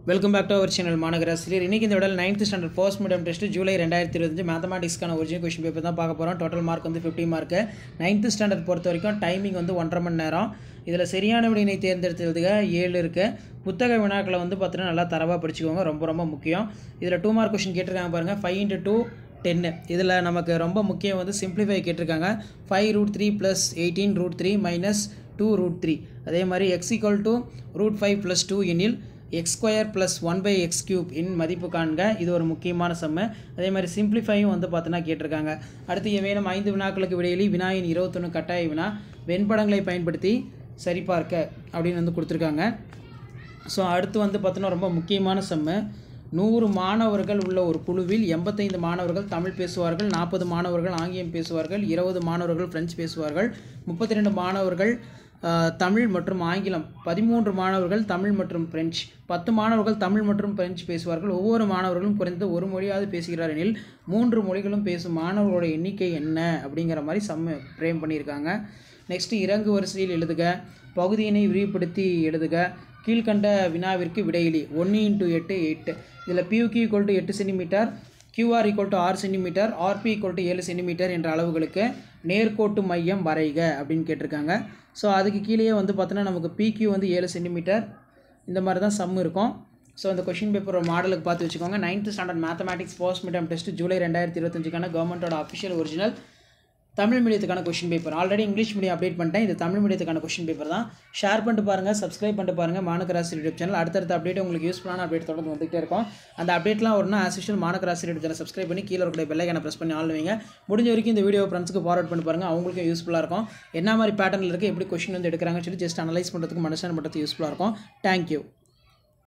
Welcome back to our channel மாநகராசிரியர். இன்றைக்கி இந்த விடல் 9th standard first medium test July 2025 மேத்தமெட்டிக்ஸ்க்கான ஒரிஜினல் கொஷின் பேப்பர் தான் பார்க்க போகிறோம். டோட்டல் மார்க் வந்து 50 மார்க்கு. 9th ஸ்டாண்டர்ட் பொறுத்த வரைக்கும் டைமிங் வந்து 1.5 மணி நேரம். இதில் சரியான விடையினை தேர்ந்தெடுத்ததுக்கு 7 இருக்குது. புத்தக வினாக்களை வந்து பார்த்தீங்கன்னா நல்லா தரவாக படிச்சுக்கோங்க, ரொம்ப முக்கியம். இதில் 2 மார்க் கொஷின் கேட்டிருக்காங்க பாருங்கள். 5 × 2 10. இதில் நமக்கு ரொம்ப முக்கியம் வந்து சிம்பிளிஃபை கேட்டிருக்காங்க. 5√3 + 18√3 - 2√3. அதே மாதிரி x = √5 + 2 எனில் x² + 1/x³ இன் மதிப்பு காண்க. இது ஒரு முக்கியமான சம்மு. அதே மாதிரி சிம்பிளிஃபையும் வந்து பார்த்தீங்கன்னா கேட்டிருக்காங்க. அடுத்து ஏதேனும் 5 வினாக்களுக்கு விடையிலி வினாயின் 21 கட்டாய வினா வெண்படங்களை பயன்படுத்தி சரிபார்க்க அப்படின்னு வந்து கொடுத்துருக்காங்க. ஸோ அடுத்து வந்து பார்த்தீங்கன்னா ரொம்ப முக்கியமான சம்மு. 100 மாணவர்கள் உள்ள ஒரு குழுவில் 85 மாணவர்கள் தமிழ் பேசுவார்கள், 40 மாணவர்கள் ஆங்கிலம் பேசுவார்கள், 20 மாணவர்கள் பிரெஞ்சு பேசுவார்கள், 32 மாணவர்கள் தமிழ் மற்றும் ஆங்கிலம், 13 மாணவர்கள் தமிழ் மற்றும் பிரெஞ்சு, 10 மாணவர்கள் தமிழ் மற்றும் பிரெஞ்சு பேசுவார்கள். ஒவ்வொரு மாணவர்களும் குறைந்தது ஒரு மொழியாவது பேசுகிறார் எனில் 3 மொழிகளும் பேசும் மாணவர்களோட எண்ணிக்கை என்ன அப்படிங்கிற மாதிரி சம்மு ஃப்ரேம் பண்ணியிருக்காங்க. நெக்ஸ்ட்டு இறங்கு வரிசையில் எழுதுக, பகுதியினை விரிவுபடுத்தி எழுதுக. கீழ்கண்ட வினாவிற்கு விடையிலி 1 × 8 8. இதில் PQ = 8 centimetre, QR = 6 centimetre, RP = 7 centimetre என்ற அளவுகளுக்கு நேர்கோட்டு மையம் வரைக அப்படின்னு கேட்டிருக்காங்க. ஸோ அதுக்கு கீழே வந்து பார்த்தோன்னா நமக்கு PQ வந்து 7 சென்டிமீட்டர் இந்த மாதிரி தான் சம் இருக்கும். ஸோ இந்த கொஷின் பேப்பர் மாடலுக்கு பார்த்து வச்சுக்கோங்க. 9th standard mathematics first medium test July 2025க்கான கவர்மெண்ட்டோட அஃபிஷியல் ஒரிஜினல் தமிழ் மீடியத்துக்கான question paper. Already English medium update பண்ணிட்டேன். இது தமிழ் மீடியத்துக்கான கொஷின் பேப்பர் தான். ஷேர் பண்ணிட்டு பாருங்கள், சப்ஸ்கிரைப் பண்ணிட்டு பாருங்கள் மாநகராசி யூடியூப் சேனல். அடுத்தடுத்த அப்டேட் உங்களுக்கு யூஸ்ஃபுல்லான அப்டேட் தொடர்ந்து வந்துகிட்டே இருக்கும். அந்த அப்டேட்லாம் வரணும் ஆஸ் யூஷுவல் மாநகராசி யூடியூப் சேனல் சப்ஸ்கிரைப் பண்ணி கீழே இருக்கிற பெல் ஐகானை ப்ரெஸ் பண்ணி ஆல் வைங்க. முடிஞ்ச வரைக்கும் இந்த வீடியோ ஃப்ரெண்ட்ஸ்க்கு ஃபார்வர்ட் பண்ணி பாருங்கள், அவங்களுக்கும் யூஸ்ஃபுல்லாக இருக்கும். என்ன மாதிரி பேட்டர்னில் இருக்குது, எப்படி கொஷின் வந்து எடுக்கிறாங்கன்னு சொல்லி ஜஸ்ட் அனலைஸ் பண்ணுறதுக்கு அண்டர்ஸ்டாண்ட் பண்ணுறதுக்கு யூஸ்ஃபுல்லாக இருக்கும். தேங்க்யூ.